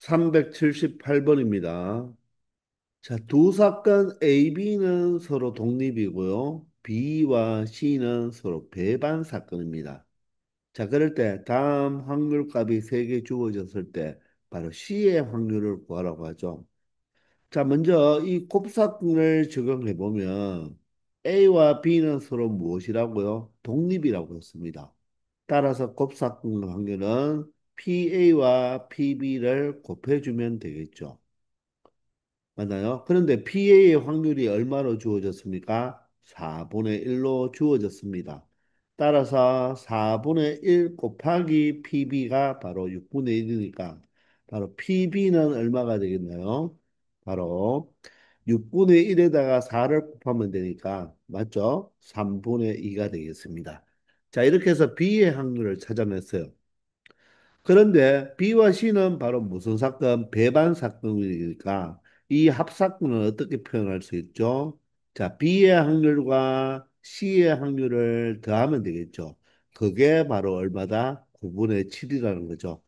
378번입니다. 자, 두 사건 A, B는 서로 독립이고요. B와 C는 서로 배반 사건입니다. 자, 그럴 때 다음 확률값이 3개 주어졌을 때 바로 C의 확률을 구하라고 하죠. 자, 먼저 이 곱사건을 적용해 보면 A와 B는 서로 무엇이라고요? 독립이라고 했습니다. 따라서 곱사건 확률은 PA와 PB를 곱해주면 되겠죠. 맞나요? 그런데 PA의 확률이 얼마로 주어졌습니까? 4분의 1로 주어졌습니다. 따라서 4분의 1 곱하기 PB가 바로 6분의 1이니까 바로 PB는 얼마가 되겠나요? 바로 6분의 1에다가 4를 곱하면 되니까 맞죠? 3분의 2가 되겠습니다. 자, 이렇게 해서 B의 확률을 찾아냈어요. 그런데 B와 C는 바로 무슨 사건? 배반 사건이니까 이 합사건은 어떻게 표현할 수 있죠? 자, B의 확률과 C의 확률을 더하면 되겠죠. 그게 바로 얼마다? 9분의 7이라는 거죠.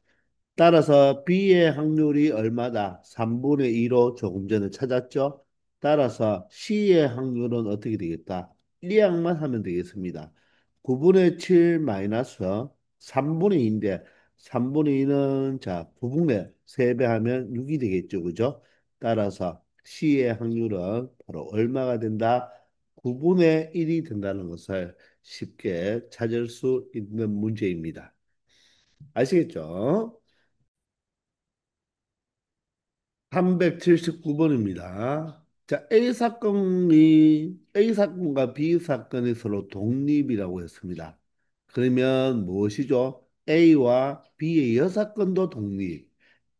따라서 B의 확률이 얼마다? 3분의 2로 조금 전에 찾았죠? 따라서 C의 확률은 어떻게 되겠다? 이 항만 하면 되겠습니다. 9분의 7 마이너스 3분의 2인데 3분의 2는 자 9분의 3배 하면 6이 되겠죠. 그죠? 따라서 C의 확률은 바로 얼마가 된다? 9분의 1이 된다는 것을 쉽게 찾을 수 있는 문제입니다. 아시겠죠? 379번입니다. 자, A 사건과 B 사건이 서로 독립이라고 했습니다. 그러면 무엇이죠? A와 B의 여사건도 독립.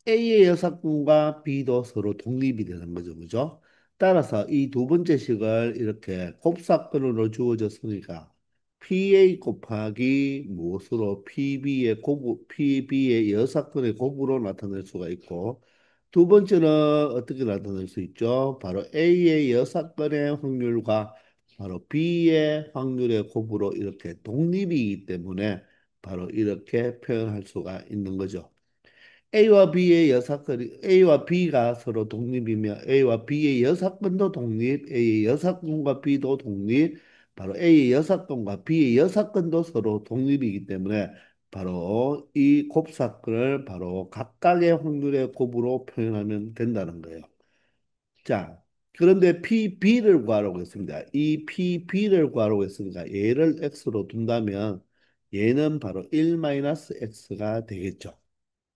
A의 여사건과 B도 서로 독립이 되는 거죠. 그죠? 따라서 이 두 번째 식을 이렇게 곱사건으로 주어졌으니까 PA 곱하기 무엇으로 PB의 여사건의 곱으로 나타낼 수가 있고 두 번째는 어떻게 나타낼 수 있죠? 바로 A의 여사건의 확률과 바로 B의 확률의 곱으로 이렇게 독립이기 때문에 바로 이렇게 표현할 수가 있는 거죠. A와 B가 서로 독립이며 A와 B의 여사건도 독립, A의 여사건과 B도 독립, 바로 A의 여사건과 B의 여사건도 서로 독립이기 때문에 바로 이 곱사건을 바로 각각의 확률의 곱으로 표현하면 된다는 거예요. 자, 그런데 PB를 구하라고 했습니다. 이 PB를 구하라고 했으니까 얘를 X로 둔다면 얘는 바로 1-X가 되겠죠.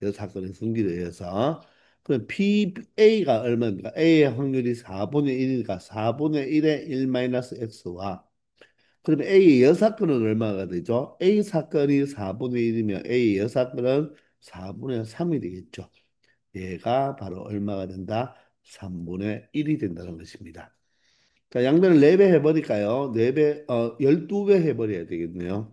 이 사건의 성질에 의해서. 그럼 PA가 얼마입니까? A의 확률이 4분의 1이니까 4분의 1의 1-X와 그러면 A의 여사건은 얼마가 되죠? A 사건이 4분의 1이면 A의 여사건은 4분의 3이 되겠죠. 얘가 바로 얼마가 된다? 3분의 1이 된다는 것입니다. 자, 양변을 4배 해버릴까요? 4배, 12배 해버려야 되겠네요.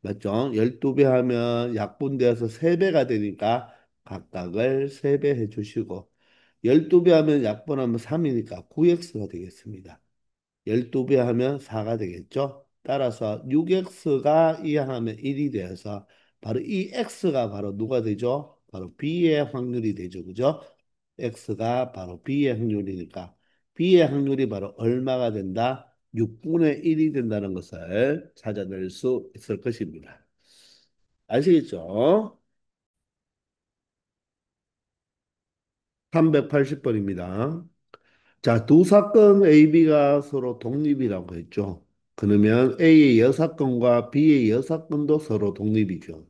맞죠? 12배 하면 약분되어서 3배가 되니까 각각을 3배 해주시고 12배 하면 약분하면 3이니까 9x가 되겠습니다. 12배 하면 4가 되겠죠? 따라서 6x가 이항하면 1이 되어서 바로 이 x가 바로 누가 되죠? 바로 b의 확률이 되죠. 그죠? x가 바로 b의 확률이니까 b의 확률이 바로 얼마가 된다? 6분의 1이 된다는 것을 찾아낼 수 있을 것입니다. 아시겠죠? 380번입니다. 자, 두 사건 AB가 서로 독립이라고 했죠. 그러면 A의 여사건과 B의 여사건도 서로 독립이죠.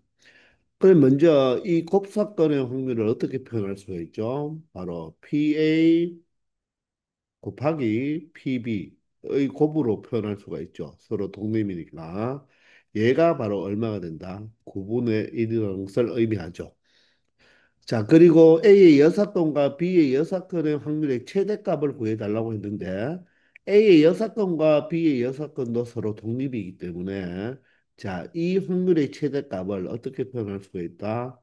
그럼 먼저 이 곱사건의 확률을 어떻게 표현할 수가 있죠? 바로 PA 곱하기 PB의 곱으로 표현할 수가 있죠. 서로 독립이니까. 얘가 바로 얼마가 된다? 9분의 1이라는 것을 의미하죠. 자, 그리고 A의 여사건과 B의 여사건의 확률의 최대값을 구해달라고 했는데 A의 여사건과 B의 여사건도 서로 독립이기 때문에 자, 이 확률의 최대값을 어떻게 표현할 수가 있다?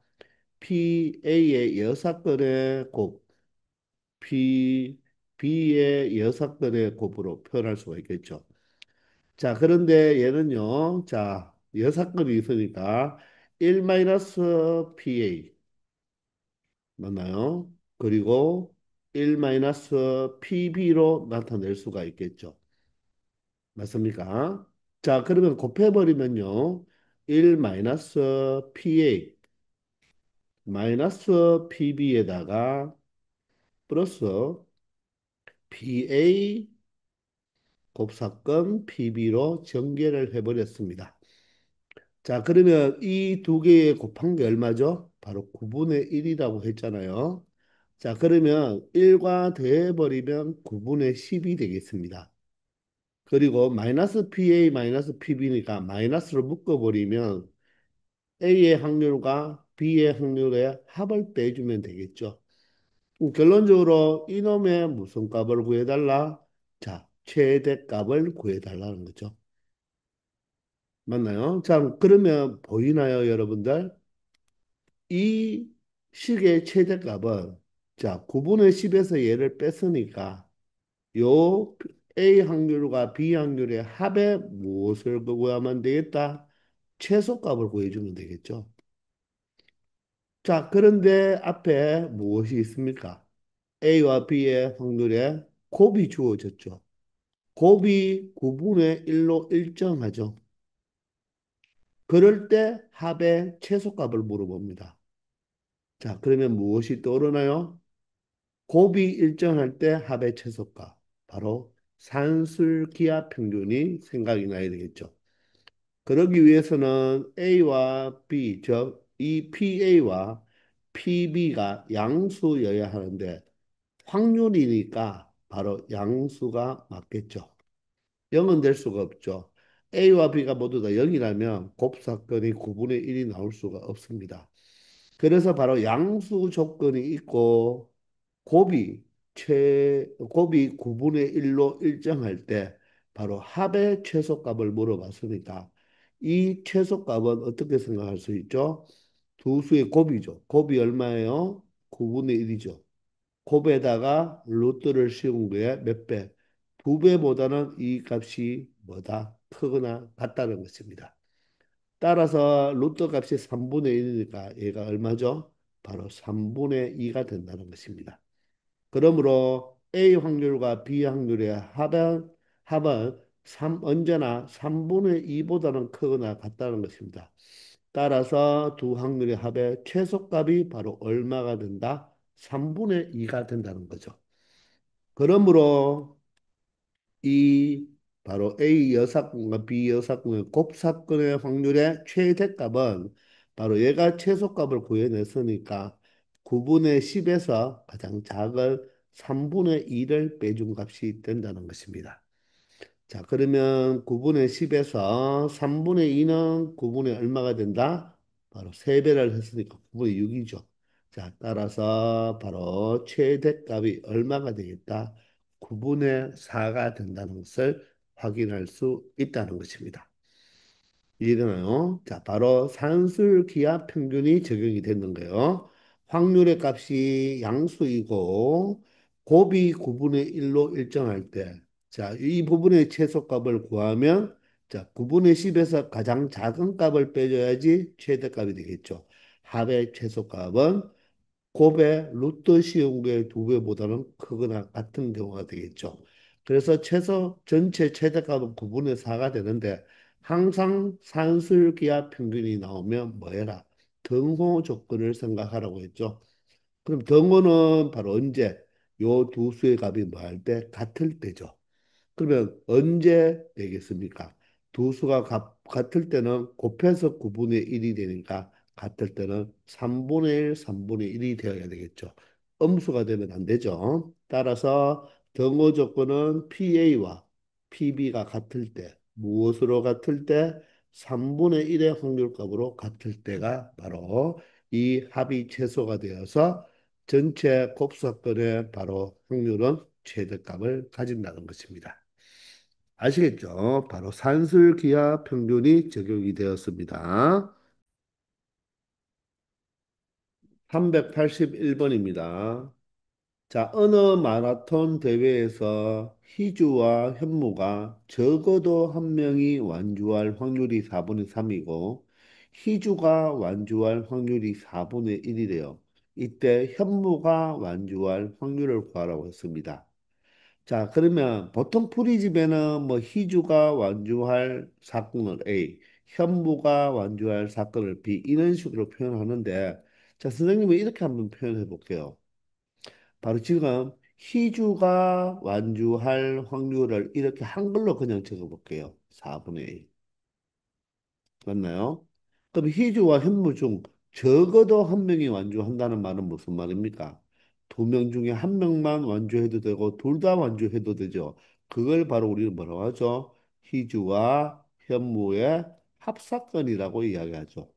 PA의 여사건의 곱, B의 여사건의 곱으로 표현할 수가 있겠죠. 자, 그런데 얘는요, 자, 여사건이 있으니까 1-PA 맞나요? 그리고 1 마이너스 PB로 나타낼 수가 있겠죠. 맞습니까? 자, 그러면 곱해버리면요. 1 마이너스 PA 마이너스 PB에다가 플러스 PA 곱사건 PB로 전개를 해버렸습니다. 자, 그러면 이 두 개의 곱한 게 얼마죠? 바로 9분의 1이라고 했잖아요. 자, 그러면 1과 더해버리면 9분의 10이 되겠습니다. 그리고 마이너스 PA 마이너스 PB니까 마이너스로 묶어버리면 A의 확률과 B의 확률의 합을 빼주면 되겠죠. 결론적으로 이놈의 무슨 값을 구해달라? 자, 최대값을 구해달라는 거죠. 맞나요? 자, 그러면 보이나요, 여러분들? 이 식의 최대값은 자, 9분의 10에서 얘를 뺐으니까 요 A 확률과 B 확률의 합에 무엇을 구하면 되겠다? 최소값을 구해주면 되겠죠. 자, 그런데 앞에 무엇이 있습니까? A와 B의 확률에 곱이 주어졌죠. 곱이 9분의 1로 일정하죠. 그럴 때 합의 최소값을 물어봅니다. 자, 그러면 무엇이 떠오르나요? 곱이 일정할 때 합의 최소값. 바로 산술기하 평균이 생각이 나야 되겠죠. 그러기 위해서는 A와 B, 즉 이 PA와 PB가 양수여야 하는데 확률이니까 바로 양수가 맞겠죠. 0은 될 수가 없죠. A와 B가 모두 다 0이라면 곱사건이 9분의 1이 나올 수가 없습니다. 그래서 바로 양수 조건이 있고 곱이 9분의 1로 일정할 때 바로 합의 최소값을 물어봤으니까 이 최소값은 어떻게 생각할 수 있죠? 두 수의 곱이죠. 곱이 얼마예요? 9분의 1이죠. 곱에다가 루트를 씌운 거에 몇 배? 두 배보다는 이 값이 뭐다? 크거나 같다는 것입니다. 따라서 루트 값이 3분의 1이니까 얘가 얼마죠? 바로 3분의 2가 된다는 것입니다. 그러므로 A 확률과 B 확률의 합은 언제나 3분의 2보다는 크거나 같다는 것입니다. 따라서 두 확률의 합의 최소값이 바로 얼마가 된다? 3분의 2가 된다는 거죠. 그러므로 이 바로 A 여사건과 B 여사건의 곱사건의 확률의 최대값은 바로 얘가 최소값을 구해냈으니까 9분의 10에서 가장 작은 3분의 2를 빼준 값이 된다는 것입니다. 자, 그러면 9분의 10에서 3분의 2는 9분의 얼마가 된다? 바로 3배를 했으니까 9분의 6이죠. 자, 따라서 바로 최대값이 얼마가 되겠다? 9분의 4가 된다는 것을 확인할 수 있다는 것입니다. 이해되나요? 자, 바로 산술기하 평균이 적용이 되는 거예요. 확률의 값이 양수이고 곱이 9분의 1로 일정할 때, 자, 이 부분의 최소값을 구하면 자, 9분의 10에서 가장 작은 값을 빼줘야지 최대값이 되겠죠. 합의 최소값은 곱의 루트 씌운 게 두 배보다는 크거나 같은 경우가 되겠죠. 그래서 전체 최대값은 9분의 4가 되는데 항상 산술기하 평균이 나오면 뭐 해라? 등호 조건을 생각하라고 했죠. 그럼 등호는 바로 언제? 요 두 수의 값이 뭐 할 때? 같을 때죠. 그러면 언제 되겠습니까? 두 수가 같을 때는 곱해서 9분의 1이 되니까 같을 때는 3분의 1, 3분의 1이 되어야 되겠죠. 음수가 되면 안 되죠. 따라서 등호 조건은 PA와 PB가 같을 때 무엇으로 같을 때 3분의 1의 확률값으로 같을 때가 바로 이 합이 최소가 되어서 전체 곱사건의 바로 확률은 최대값을 가진다는 것입니다. 아시겠죠? 바로 산술기하 평균이 적용이 되었습니다. 381번입니다. 자, 어느 마라톤 대회에서 희주와 현무가 적어도 한 명이 완주할 확률이 4분의 3이고 희주가 완주할 확률이 4분의 1이래요. 이때 현무가 완주할 확률을 구하라고 했습니다. 자, 그러면 보통 풀이집에는 뭐 희주가 완주할 사건을 A, 현무가 완주할 사건을 B 이런 식으로 표현하는데 자, 선생님은 이렇게 한번 표현해 볼게요. 바로 지금 희주가 완주할 확률을 이렇게 한글로 그냥 적어 볼게요. 4분의 1. 맞나요? 그럼 희주와 현무 중 적어도 한 명이 완주한다는 말은 무슨 말입니까? 두 명 중에 한 명만 완주해도 되고 둘 다 완주해도 되죠. 그걸 바로 우리는 뭐라고 하죠? 희주와 현무의 합사건이라고 이야기하죠.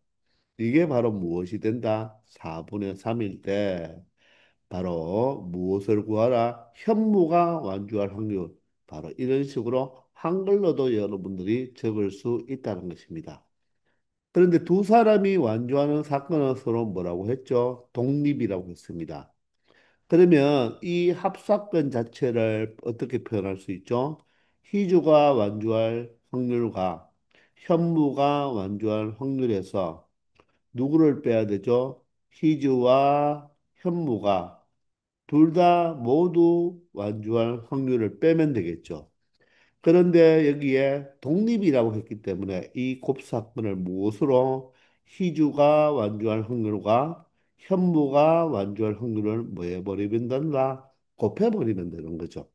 이게 바로 무엇이 된다? 4분의 3일 때 바로 무엇을 구하라? 현무가 완주할 확률. 바로 이런 식으로 한글로도 여러분들이 적을 수 있다는 것입니다. 그런데 두 사람이 완주하는 사건은 서로 뭐라고 했죠? 독립이라고 했습니다. 그러면 이 합사건 자체를 어떻게 표현할 수 있죠? 희주가 완주할 확률과 현무가 완주할 확률에서 누구를 빼야 되죠? 희주와 현무가 둘 다 모두 완주할 확률을 빼면 되겠죠. 그런데 여기에 독립이라고 했기 때문에 이 곱사건을 무엇으로 희주가 완주할 확률과 현무가 완주할 확률을 뭐 해버리면 된다? 곱해버리면 되는 거죠.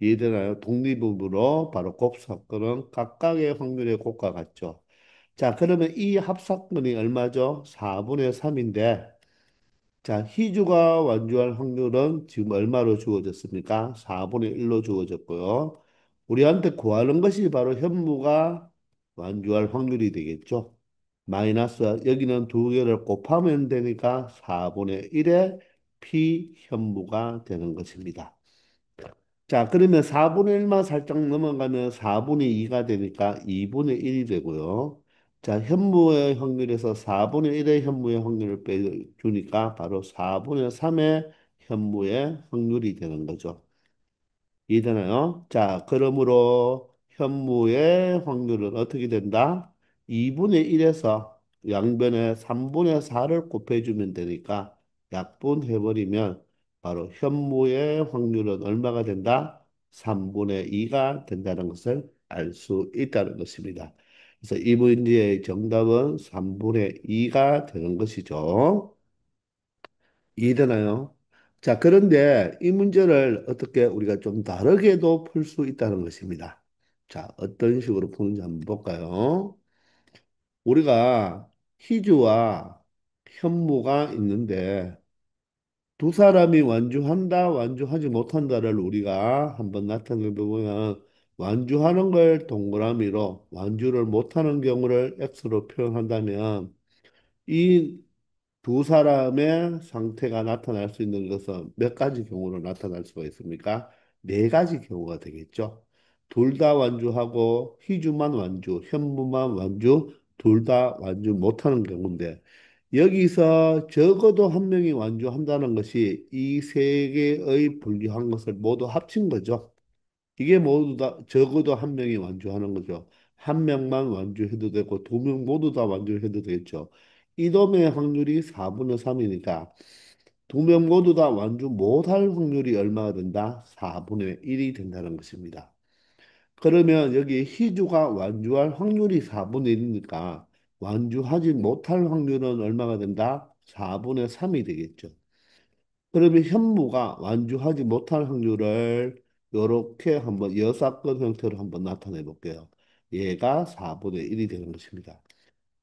이해되나요? 독립으로 바로 곱사건은 각각의 확률의 곱과 같죠. 자, 그러면 이 합사건이 얼마죠? 4분의 3인데 자, 희주가 완주할 확률은 지금 얼마로 주어졌습니까? 4분의 1로 주어졌고요. 우리한테 구하는 것이 바로 현무가 완주할 확률이 되겠죠. 마이너스 여기는 두 개를 곱하면 되니까 4분의 1의 피현무가 되는 것입니다. 자, 그러면 4분의 1만 살짝 넘어가면 4분의 2가 되니까 2분의 1이 되고요. 자, 현무의 확률에서 4분의 1의 현무의 확률을 빼주니까 바로 4분의 3의 현무의 확률이 되는 거죠. 이해되나요? 자, 그러므로 현무의 확률은 어떻게 된다? 2분의 1에서 양변에 3분의 4를 곱해주면 되니까 약분해버리면 바로 현무의 확률은 얼마가 된다? 3분의 2가 된다는 것을 알 수 있다는 것입니다. 그래서 이 문제의 정답은 3분의 2가 되는 것이죠. 이해되나요? 자, 그런데 이 문제를 어떻게 우리가 좀 다르게도 풀 수 있다는 것입니다. 자, 어떤 식으로 푸는지 한번 볼까요? 우리가 희주와 현무가 있는데 두 사람이 완주한다, 완주하지 못한다를 우리가 한번 나타내 보면 완주하는 걸 동그라미로 완주를 못하는 경우를 X로 표현한다면 이 두 사람의 상태가 나타날 수 있는 것은 몇 가지 경우로 나타날 수가 있습니까? 네 가지 경우가 되겠죠. 둘 다 완주하고 희주만 완주, 현무만 완주, 둘 다 완주 못하는 경우인데 여기서 적어도 한 명이 완주한다는 것이 이 세 개의 분류한 것을 모두 합친 거죠. 이게 모두 다 적어도 한 명이 완주하는 거죠. 한 명만 완주해도 되고 두 명 모두 다 완주해도 되겠죠. 이dom의 확률이 4분의 3이니까 두 명 모두 다 완주 못할 확률이 얼마가 된다? 4분의 1이 된다는 것입니다. 그러면 여기 희주가 완주할 확률이 4분의 1이니까 완주하지 못할 확률은 얼마가 된다? 4분의 3이 되겠죠. 그러면 현무가 완주하지 못할 확률을 이렇게 한번 여사건 형태로 한번 나타내 볼게요. 얘가 4분의 1이 되는 것입니다.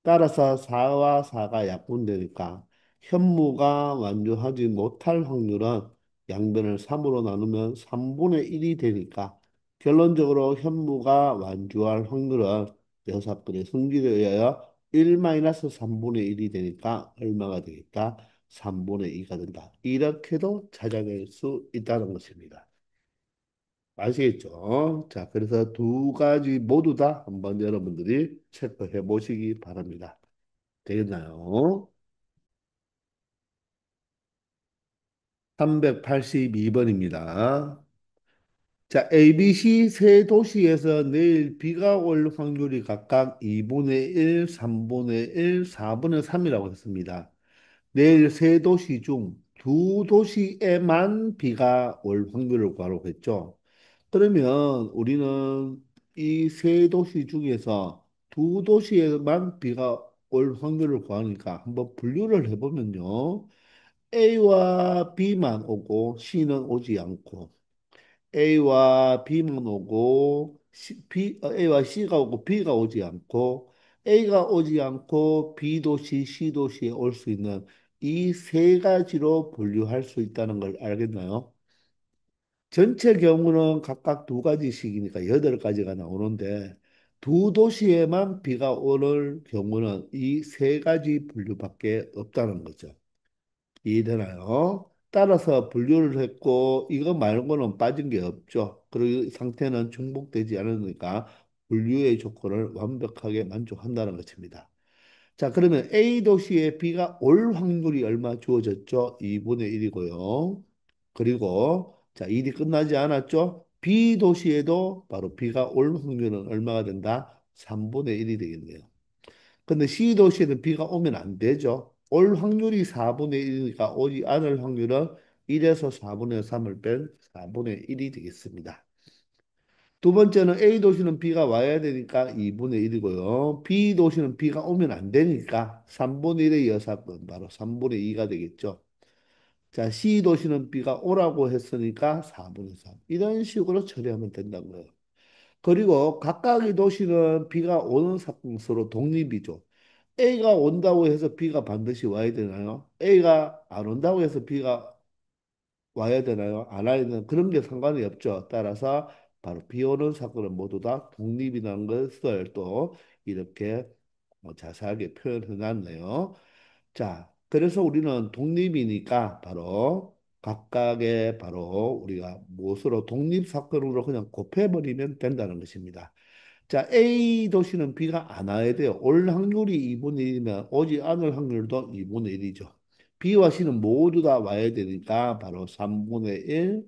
따라서 4와 4가 약분되니까 현무가 완주하지 못할 확률은 양변을 3으로 나누면 3분의 1이 되니까 결론적으로 현무가 완주할 확률은 여사건의 성질에 의하여 1-3분의 1이 되니까 얼마가 되겠다? 3분의 2가 된다. 이렇게도 찾아낼 수 있다는 것입니다. 아시겠죠? 자, 그래서 두 가지 모두 다 한번 여러분들이 체크해 보시기 바랍니다. 되겠나요? 382번입니다. 자, ABC 세 도시에서 내일 비가 올 확률이 각각 2분의 1, 3분의 1, 4분의 3이라고 했습니다. 내일 세 도시 중 두 도시에만 비가 올 확률을 구하라고 했죠. 그러면 우리는 이 세 도시 중에서 두 도시에만 비가 올 확률을 구하니까 한번 분류를 해보면요. A와 B만 오고 C는 오지 않고 A와 B만 오고 A와 C가 오고 B가 오지 않고 A가 오지 않고 B 도시, C 도시에 올 수 있는 이 세 가지로 분류할 수 있다는 걸 알겠나요? 전체 경우는 각각 두 가지씩이니까 여덟 가지가 나오는데 두 도시에만 비가 오는 경우는 이 세 가지 분류밖에 없다는 거죠. 이해되나요? 따라서 분류를 했고 이거 말고는 빠진 게 없죠. 그리고 이 상태는 중복되지 않으니까 분류의 조건을 완벽하게 만족한다는 것입니다. 자, 그러면 A 도시에 비가 올 확률이 얼마 주어졌죠? 2분의 1이고요. 그리고 자, 일이 끝나지 않았죠? B 도시에도 바로 비가 올 확률은 얼마가 된다? 3분의 1이 되겠네요. 근데 C 도시에는 비가 오면 안 되죠. 올 확률이 4분의 1이니까 오지 않을 확률은 1에서 4분의 3을 뺀 4분의 1이 되겠습니다. 두 번째는 A 도시는 비가 와야 되니까 2분의 1이고요. B 도시는 비가 오면 안 되니까 3분의 1의 여사건 바로 3분의 2가 되겠죠. 자, C 도시는 비가 오라고 했으니까 4분의 3. 이런 식으로 처리하면 된다고요. 그리고 각각의 도시는 비가 오는 사건 서로 독립이죠. A가 온다고 해서 B가 반드시 와야 되나요? A가 안 온다고 해서 B가 와야 되나요? 안 와야 되나요? 그런 게 상관이 없죠. 따라서 바로 비 오는 사건은 모두 다 독립이라는 것을 또 이렇게 자세하게 표현해 놨네요. 자, 그래서 우리는 독립이니까 바로 각각의 바로 우리가 무엇으로 독립 사건으로 그냥 곱해버리면 된다는 것입니다. 자, A 도시는 비가 안 와야 돼요. 올 확률이 2분의 1이면 오지 않을 확률도 2분의 1이죠. B와 C는 모두 다 와야 되니까 바로 3분의 1,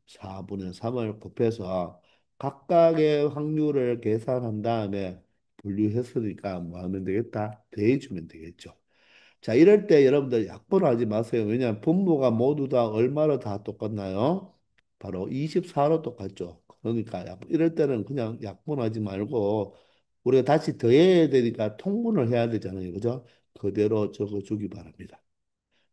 4분의 3을 곱해서 각각의 확률을 계산한 다음에 분류했으니까 뭐 하면 되겠다? 더해주면 되겠죠. 자, 이럴 때 여러분들 약분하지 마세요. 왜냐하면 분모가 모두 다 얼마로 다 똑같나요? 바로 24로 똑같죠. 그러니까 이럴 때는 그냥 약분하지 말고 우리가 다시 더해야 되니까 통분을 해야 되잖아요. 그죠? 그대로 적어주기 바랍니다.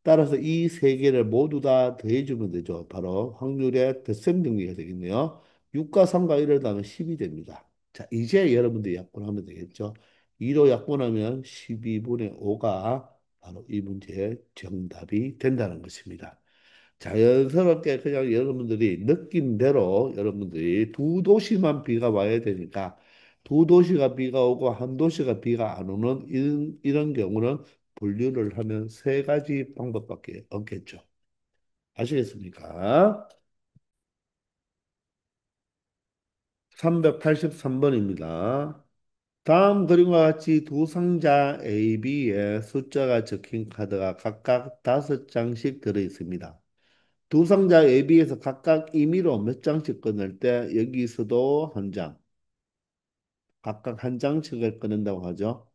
따라서 이 세 개를 모두 다 더해주면 되죠. 바로 확률의 덧셈 정리가 되겠네요. 6과 3과 1을 더하면 10이 됩니다. 자, 이제 여러분들이 약분하면 되겠죠. 2로 약분하면 12분의 5가 바로 이 문제의 정답이 된다는 것입니다. 자연스럽게 그냥 여러분들이 느낀 대로 여러분들이 두 도시만 비가 와야 되니까 두 도시가 비가 오고 한 도시가 비가 안 오는 이런 경우는 분류를 하면 세 가지 방법밖에 없겠죠. 아시겠습니까? 383번입니다. 다음 그림과 같이 두 상자 A, B에 숫자가 적힌 카드가 각각 5장씩 들어 있습니다. 두 상자 A, B에서 각각 임의로 몇 장씩 꺼낼 때 여기서도 한 장, 각각 한 장씩을 꺼낸다고 하죠.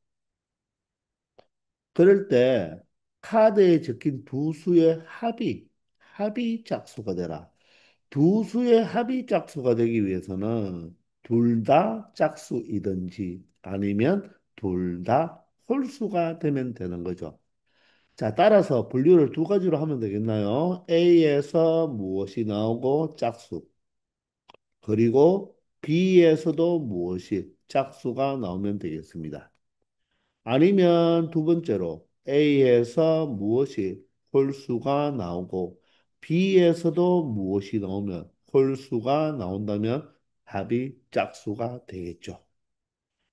그럴 때 카드에 적힌 두 수의 합이 짝수가 되라. 두 수의 합이 짝수가 되기 위해서는 둘 다 짝수이든지 아니면 둘 다 홀수가 되면 되는 거죠. 자, 따라서 분류를 두 가지로 하면 되겠나요? A에서 무엇이 나오고 짝수, 그리고 B에서도 무엇이 짝수가 나오면 되겠습니다. 아니면 두 번째로 A에서 무엇이 홀수가 나오고 B에서도 무엇이 나오면 홀수가 나온다면 답이 짝수가 되겠죠.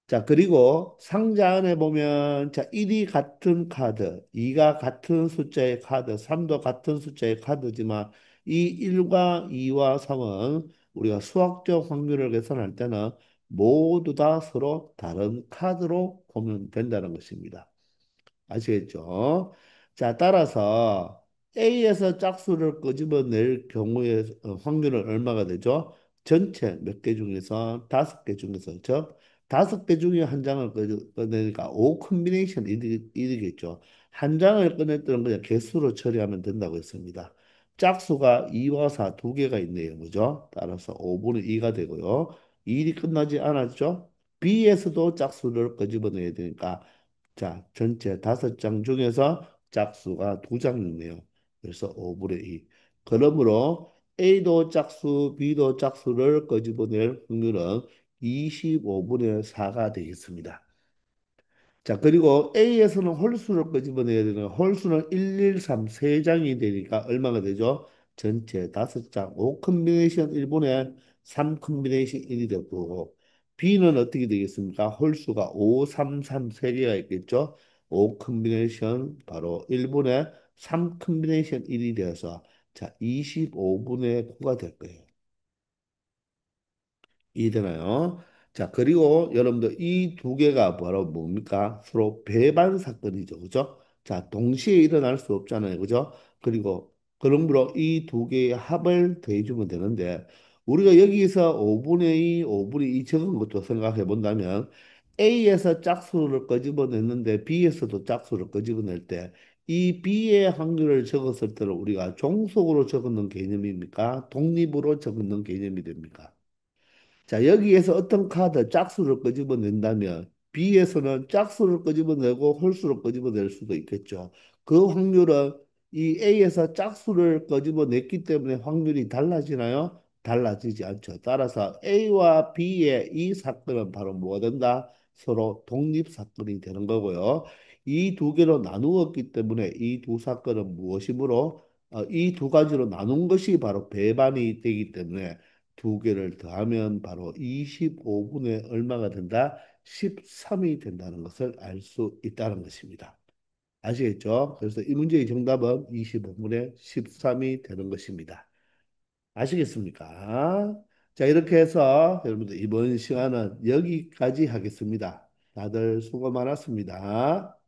자, 그리고 상자 안에 보면 자, 1이 같은 카드, 2가 같은 숫자의 카드, 3도 같은 숫자의 카드지만 이 1과 2와 3은 우리가 수학적 확률을 계산할 때는 모두 다 서로 다른 카드로 보면 된다는 것입니다. 아시겠죠? 자, 따라서 A에서 짝수를 끄집어낼 경우의 확률은 얼마가 되죠? 전체 몇 개 중에서 다섯 개 중에서 즉 다섯 개 중에 한 장을 꺼내니까 5 콤비네이션 이겠죠. 한 장을 꺼낼 때는 그냥 개수로 처리하면 된다고 했습니다. 짝수가 2와 4 두 개가 있네요. 그죠? 따라서 5분의 2가 되고요. 이 일이 끝나지 않았죠? B에서도 짝수를 끄집어내야 되니까 자, 전체 5장 중에서 짝수가 2장 있네요. 그래서 5분의 2. 그러므로 A도 짝수, B도 짝수를 끄집어낼 확률은 25분의 4가 되겠습니다. 자, 그리고 A에서는 홀수를 끄집어내야 되는 홀수는 1, 2, 3, 3장이 되니까 얼마가 되죠? 전체 5장, 5 컨비네이션 1분의 3 컨비네이션 1이 되고 B는 어떻게 되겠습니까? 홀수가 5, 3, 3, 3개가 있겠죠? 5 컨비네이션 바로 1분의 3 컨비네이션 1이 되어서 자, 25분의 9가 될 거예요. 이해되나요? 자, 그리고 여러분들 이 두 개가 바로 뭡니까? 서로 배반 사건이죠. 그죠? 자, 동시에 일어날 수 없잖아요. 그죠? 그리고 그러므로 이 두 개의 합을 더해주면 되는데 우리가 여기서 5분의 2, 5분의 2 적은 것도 생각해 본다면 A에서 짝수를 끄집어냈는데 B에서도 짝수를 끄집어낼 때 이 B의 확률을 적었을 때는 우리가 종속으로 적는 개념입니까? 독립으로 적는 개념이 됩니까? 자, 여기에서 어떤 카드 짝수를 끄집어낸다면 B에서는 짝수를 끄집어내고 홀수를 끄집어낼 수도 있겠죠. 그 확률은 이 A에서 짝수를 끄집어냈기 때문에 확률이 달라지나요? 달라지지 않죠. 따라서 A와 B의 이 사건은 바로 뭐가 된다? 서로 독립 사건이 되는 거고요. 이 두 개로 나누었기 때문에 이 두 사건은 무엇이므로 이 두 가지로 나눈 것이 바로 배반이 되기 때문에 두 개를 더하면 바로 25분의 얼마가 된다? 13이 된다는 것을 알 수 있다는 것입니다. 아시겠죠? 그래서 이 문제의 정답은 25분의 13이 되는 것입니다. 아시겠습니까? 자, 이렇게 해서 여러분들 이번 시간은 여기까지 하겠습니다. 다들 수고 많았습니다.